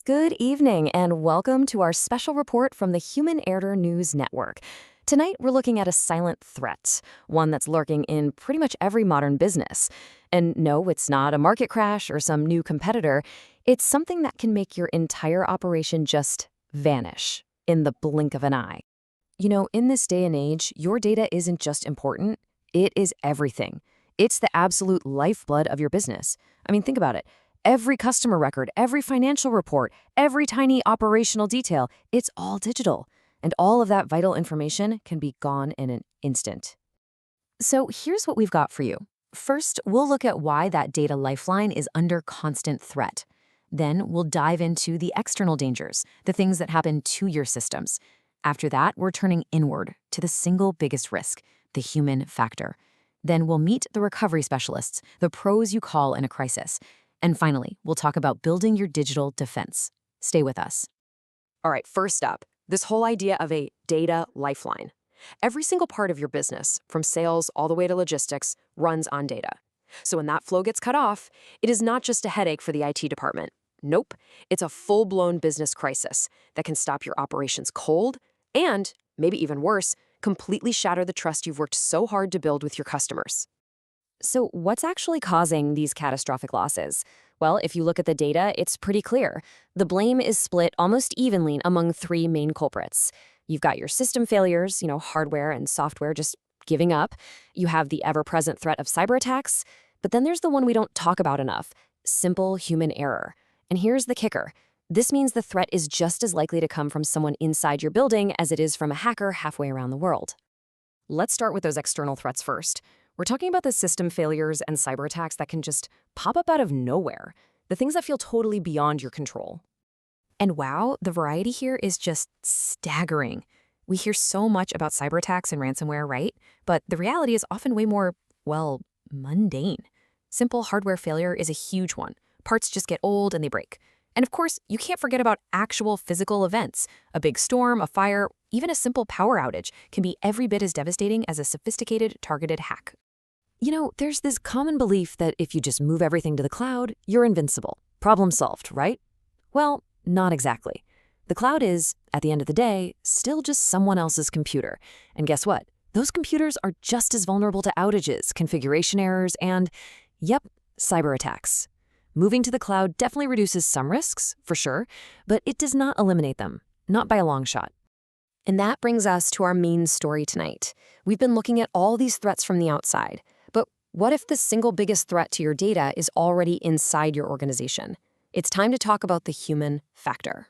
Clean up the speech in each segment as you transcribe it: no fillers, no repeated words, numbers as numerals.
Good evening, and welcome to our special report from the Human Error News Network. Tonight, we're looking at a silent threat, one that's lurking in pretty much every modern business. And no, it's not a market crash or some new competitor. It's something that can make your entire operation just vanish in the blink of an eye. In this day and age, your data isn't just important, it is everything. It's the absolute lifeblood of your business. Think about it. Every customer record, every financial report, every tiny operational detail, it's all digital. And all of that vital information can be gone in an instant. So here's what we've got for you. First, we'll look at why that data lifeline is under constant threat. Then we'll dive into the external dangers, the things that happen to your systems. After that, we're turning inward to the single biggest risk, the human factor. Then we'll meet the recovery specialists, the pros you call in a crisis. And finally, we'll talk about building your digital defense. Stay with us. All right, first up, this whole idea of a data lifeline. Every single part of your business, from sales all the way to logistics, runs on data. So when that flow gets cut off, it is not just a headache for the IT department. Nope, it's a full-blown business crisis that can stop your operations cold and, maybe even worse, completely shatter the trust you've worked so hard to build with your customers. So what's actually causing these catastrophic losses? Well, if you look at the data, it's pretty clear. The blame is split almost evenly among three main culprits. You've got your system failures, hardware and software just giving up. You have the ever-present threat of cyber attacks. But then there's the one we don't talk about enough, simple human error. And here's the kicker. This means the threat is just as likely to come from someone inside your building as it is from a hacker halfway around the world. Let's start with those external threats first. We're talking about the system failures and cyber attacks that can just pop up out of nowhere, the things that feel totally beyond your control. And wow, the variety here is just staggering. We hear so much about cyber attacks and ransomware, right? But the reality is often way more, mundane. Simple hardware failure is a huge one. Parts just get old and they break. And of course, you can't forget about actual physical events. A big storm, a fire, even a simple power outage can be every bit as devastating as a sophisticated, targeted hack. There's this common belief that if you just move everything to the cloud, you're invincible. Problem solved, right? Well, not exactly. The cloud is, at the end of the day, still just someone else's computer. And guess what? Those computers are just as vulnerable to outages, configuration errors, and, cyber attacks. Moving to the cloud definitely reduces some risks, for sure, but it does not eliminate them, not by a long shot. And that brings us to our main story tonight. We've been looking at all these threats from the outside. But what if the single biggest threat to your data is already inside your organization? It's time to talk about the human factor.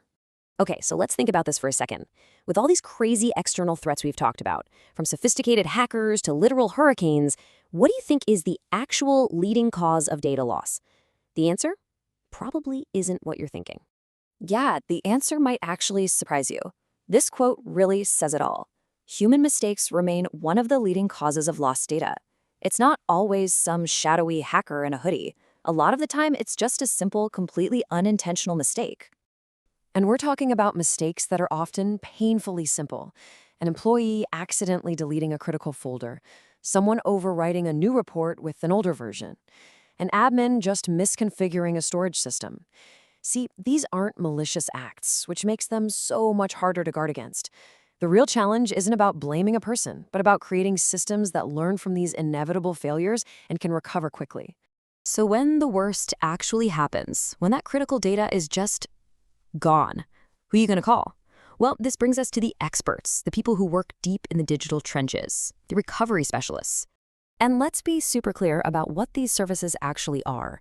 Okay, so let's think about this for a second. With all these crazy external threats we've talked about, from sophisticated hackers to literal hurricanes, what do you think is the actual leading cause of data loss? The answer? Probably isn't what you're thinking. Yeah, the answer might actually surprise you. This quote really says it all. Human mistakes remain one of the leading causes of lost data. It's not always some shadowy hacker in a hoodie. A lot of the time, it's just a simple, completely unintentional mistake. And we're talking about mistakes that are often painfully simple. An employee accidentally deleting a critical folder, someone overwriting a new report with an older version, an admin just misconfiguring a storage system. See, these aren't malicious acts, which makes them so much harder to guard against. The real challenge isn't about blaming a person, but about creating systems that learn from these inevitable failures and can recover quickly. So when the worst actually happens, when that critical data is just gone, who are you going to call? Well, this brings us to the experts, the people who work deep in the digital trenches, the recovery specialists. And let's be super clear about what these services actually are.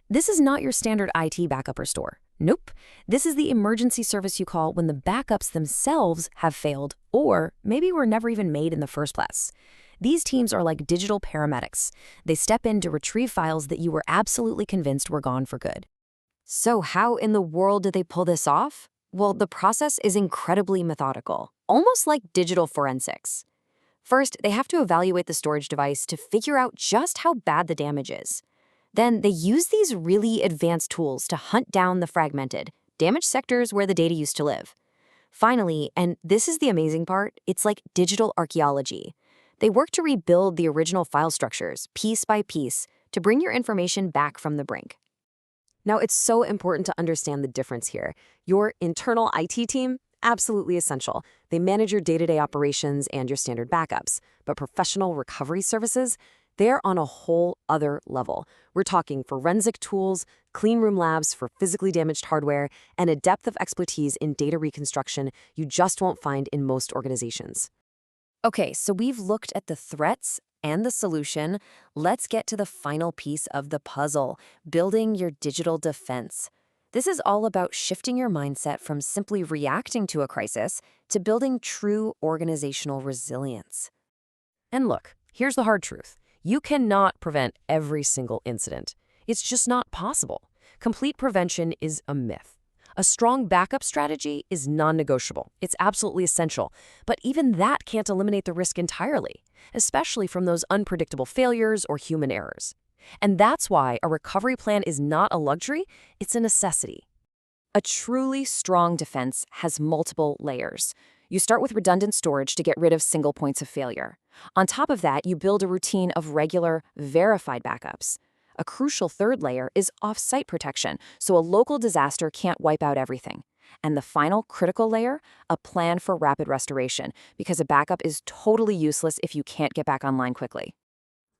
This is not your standard IT backup or store. Nope. This is the emergency service you call when the backups themselves have failed or maybe were never even made in the first place. These teams are like digital paramedics. They step in to retrieve files that you were absolutely convinced were gone for good. So how in the world did they pull this off? Well, the process is incredibly methodical, almost like digital forensics. First, they have to evaluate the storage device to figure out just how bad the damage is. Then they use these really advanced tools to hunt down the fragmented, damaged sectors where the data used to live. Finally, and this is the amazing part, it's like digital archaeology. They work to rebuild the original file structures, piece by piece, to bring your information back from the brink. Now, it's so important to understand the difference here. Your internal IT team, absolutely essential. They manage your day-to-day operations and your standard backups. But professional recovery services, they're on a whole other level. We're talking forensic tools, clean room labs for physically damaged hardware, and a depth of expertise in data reconstruction you just won't find in most organizations. Okay, so we've looked at the threats and the solution. Let's get to the final piece of the puzzle, building your digital defense. This is all about shifting your mindset from simply reacting to a crisis to building true organizational resilience. And look, here's the hard truth. You cannot prevent every single incident. It's just not possible. Complete prevention is a myth. A strong backup strategy is non-negotiable. It's absolutely essential. But even that can't eliminate the risk entirely, especially from those unpredictable failures or human errors. And that's why a recovery plan is not a luxury, it's a necessity. A truly strong defense has multiple layers. You start with redundant storage to get rid of single points of failure. On top of that, you build a routine of regular, verified backups. A crucial third layer is off-site protection, so a local disaster can't wipe out everything. And the final critical layer, a plan for rapid restoration, because a backup is totally useless if you can't get back online quickly.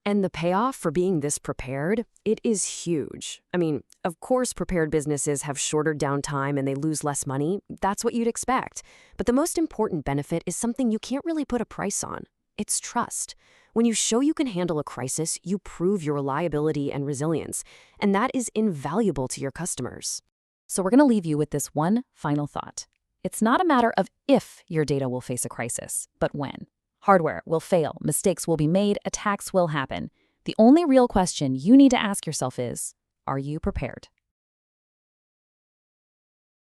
And the payoff for being this prepared, it is huge. I mean, of course, prepared businesses have shorter downtime and they lose less money. That's what you'd expect. But the most important benefit is something you can't really put a price on. It's trust. When you show you can handle a crisis, you prove your reliability and resilience, and that is invaluable to your customers. So we're going to leave you with this one final thought. It's not a matter of if your data will face a crisis, but when. Hardware will fail, mistakes will be made, attacks will happen. The only real question you need to ask yourself is, are you prepared?